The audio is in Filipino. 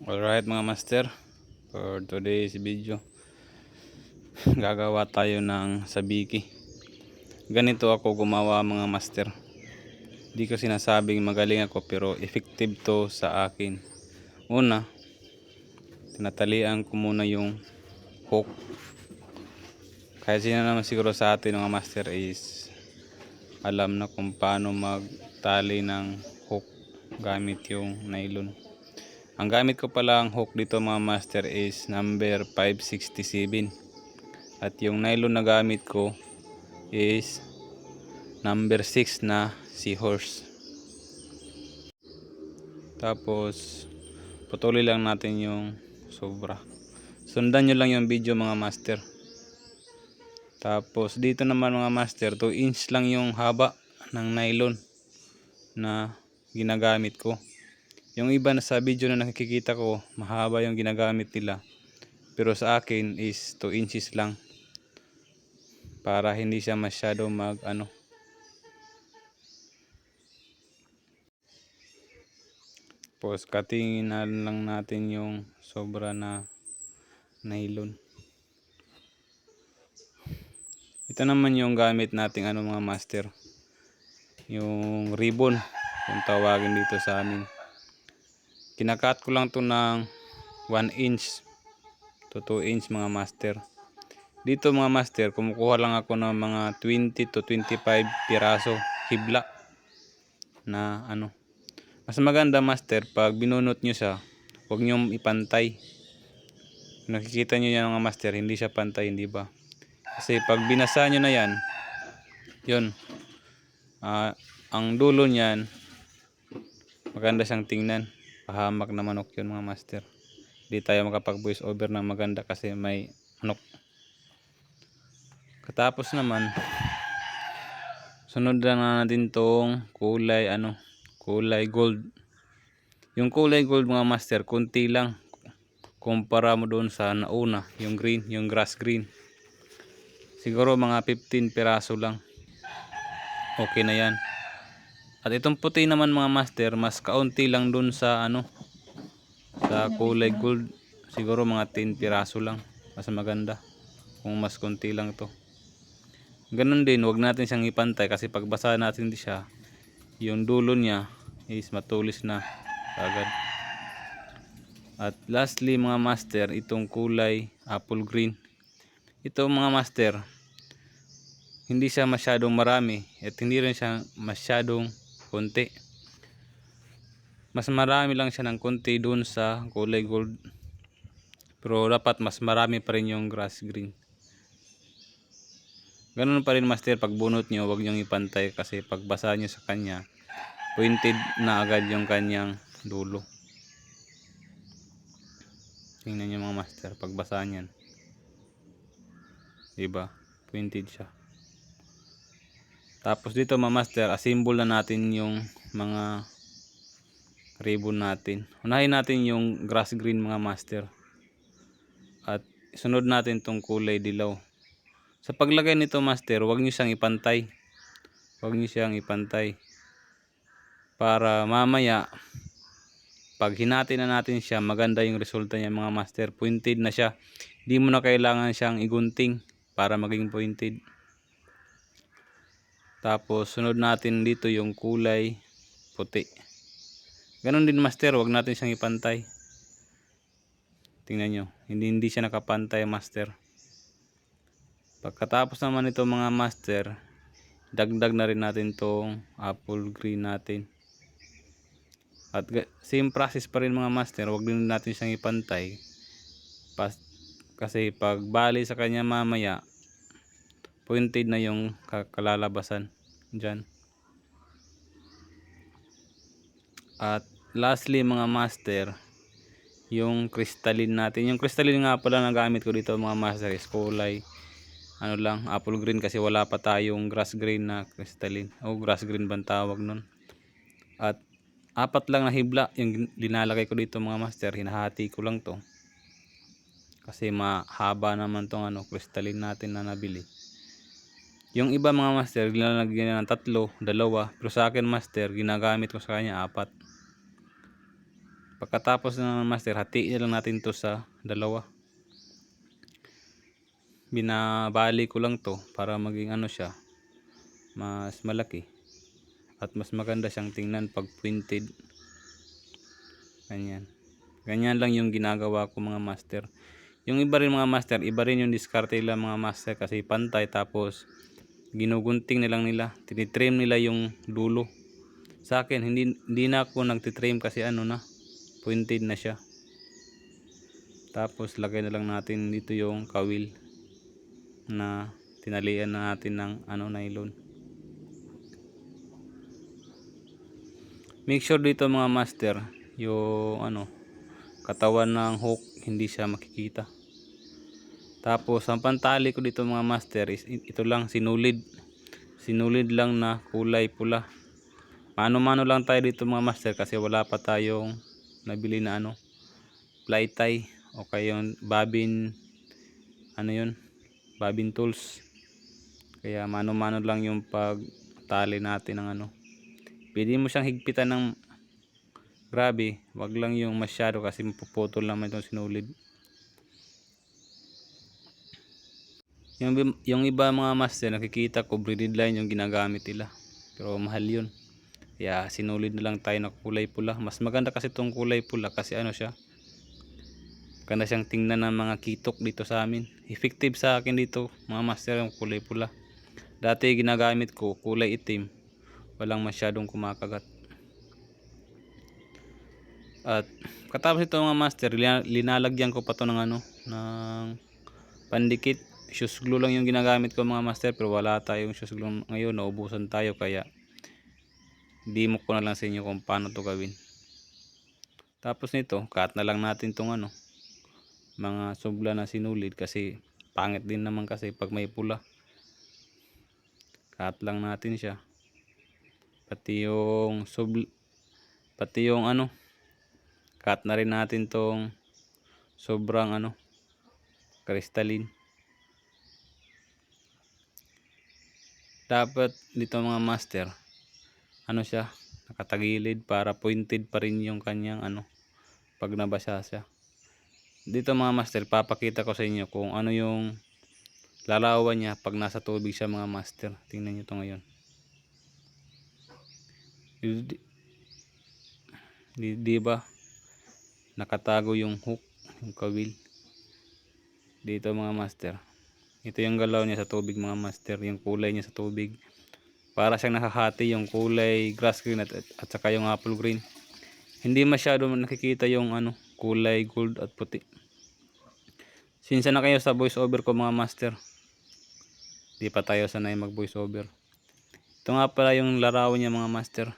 Alright mga master, for today's video gagawa tayo ng sabiki. Ganito ako gumawa mga master. Di ko sinasabing magaling ako pero effective to sa akin. Una, tinatalian ko muna yung hook. Kaya sino naman siguro sa atin mga master is alam na kung paano magtali ng hook gamit yung nylon. Ang gamit ko palang hook dito mga master is number 567. At yung nylon na gamit ko is number 6 na seahorse. Tapos putuli lang natin yung sobra. Sundan nyo lang yung video mga master. Tapos dito naman mga master, 2 inch lang yung haba ng nylon na ginagamit ko. Yung iba na sa video na nakikita ko, mahaba yung ginagamit nila. Pero sa akin is 2 inches lang. Para hindi siya masyado Tapos cuttingin lang natin yung sobra na nylon. Ito naman yung gamit nating mga master. Yung ribbon, kung tawagin dito sa amin. Kinakat ko lang to ng 1 inch to 2 inch mga master. Dito mga master, kumukuha lang ako ng mga 20 to 25 piraso hibla na Mas maganda master, pag binunot nyo siya, huwag nyo ipantay. Nakikita nyo yan mga master, hindi siya pantay, hindi ba? Kasi pag binasa nyo na yan, yun, ang dulo nyan, maganda siyang tingnan. Pahamak na manok yun mga master. Hindi tayo makapag voice over na maganda kasi may manok. Katapos naman, sunod na natin tong kulay kulay gold. Yung kulay gold mga master, kunti lang kumpara mo doon sa nauna, yung green, yung grass green. Siguro mga 15 piraso lang, okay na yan. At itong puti naman mga master, mas kaunti lang doon sa sa kulay gold. Siguro mga 10 piraso lang, mas maganda kung mas kunti lang to. Ganun din, wag natin siyang ipantay kasi pag basa natin siya, yung dulo niya is matulis na agad. At lastly mga master, itong kulay apple green. Ito mga master, hindi siya masyadong marami at hindi rin siya masyadong konti. Mas marami lang siya ng konti dun sa kulay gold. Pero dapat mas marami pa rin yung grass green. Ganun pa rin master, pag bunot nyo, huwag nyo ipantay kasi pag basa nyo sa kanya, pointed na agad yung kanyang dulo. Tingnan nyo mga master, pag basa nyan, diba? Pointed siya. Tapos dito mga master, assemble na natin yung mga ribbon natin. Unahin natin yung grass green mga master. At sunod natin tong kulay dilaw. Sa paglagay nito master, huwag nyo siyang ipantay. Huwag nyo siyang ipantay. Para mamaya, pag hinati na natin siya, maganda yung resulta niya mga master. Pointed na siya. Hindi mo na kailangan siyang igunting para maging pointed. Tapos sunod natin dito yung kulay puti. Ganon din master, wag natin siyang ipantay. Tingnan nyo, hindi siya nakapantay master. Pagkatapos naman ito mga master, dagdag na rin natin tong apple green natin. At same process pa rin mga master, wag din natin siyang ipantay. Kasi pag bali sa kanya mamaya, pointed na yung kalalabasan dyan. At lastly mga master, yung crystalline natin. Yung crystalline nga pala na gamit ko dito mga master is kulay apple green kasi wala pa tayong grass green na crystalline. O grass green bang tawag nun. At 4 lang na hibla yung linalagay ko dito mga master. Hinahati ko lang to kasi mahaba naman tong crystalline natin na nabili. Yung iba mga master ginalagyan ng 3, 2, pero sa akin master ginagamit ko sa kanya 4. Pagkatapos ng master, hatiin lang natin to sa dalawa. Binabali ko lang to para maging ano siya, mas malaki at mas maganda siyang tingnan pag printed. Ganyan lang yung ginagawa ko mga master. Yung iba rin mga master, iba rin yung diskarte nila mga master, kasi pantay tapos ginugunting na lang nila, tinitrim nila yung dulo. Sa akin hindi na ako nagtitrim kasi ano na, pointed na siya. Tapos lagay na lang natin dito yung kawil na tinalian na natin ng nylon. Make sure dito mga master, yung katawan ng hook hindi siya makikita. Tapos ang pantali ko dito mga master is ito lang, sinulid lang na kulay pula. Mano-mano lang tayo dito mga master kasi wala pa tayong nabili na fly tie o kaya yung bobbin, bobbin tools. Kaya mano-mano lang yung pagtali natin ng pwede mo siyang higpitan ng grabe, wag lang yung masyado kasi mapuputol naman itong sinulid. Yung iba mga master, nakikita ko braided line yung ginagamit nila, pero mahal yun. Kaya sinulid na lang tayo na kulay pula. Mas maganda kasi itong kulay pula kasi siya, maganda siyang tingnan ng mga kitok dito sa amin. Effective sa akin dito mga master yung kulay pula. Dati ginagamit ko kulay itim, walang masyadong kumakagat. At katapos ito mga master, linalagyan ko pa to ng ng pandikit. Shoes glue lang yung ginagamit ko mga master, pero wala tayong shoes glue ngayon, naubusan tayo, kaya demo ko na lang sa inyo kung paano to gawin. Tapos nito, cut na lang natin tong mga subla na sinulid kasi pangit din naman kasi pag may pula. Cut lang natin siya. Pati yung cut na rin natin tong sobrang crystalline. Dapat dito mga master, siya, nakatagilid para pointed pa rin yung kanyang pag nabasa siya. Dito mga master, papakita ko sa inyo kung ano yung larawan niya pag nasa tubig siya mga master. Tingnan nyo to ngayon. Diba nakatago yung hook, yung kawil dito mga master. Ito yung galaw niya sa tubig mga master, yung kulay niya sa tubig. Para siyang nakahati yung kulay grass green at saka yung apple green. Hindi masyado nakikita yung kulay gold at puti. Sinsa na kayo sa voice over ko mga master. Di pa tayo sanay mag voice over. Ito nga pala yung larawan niya mga master.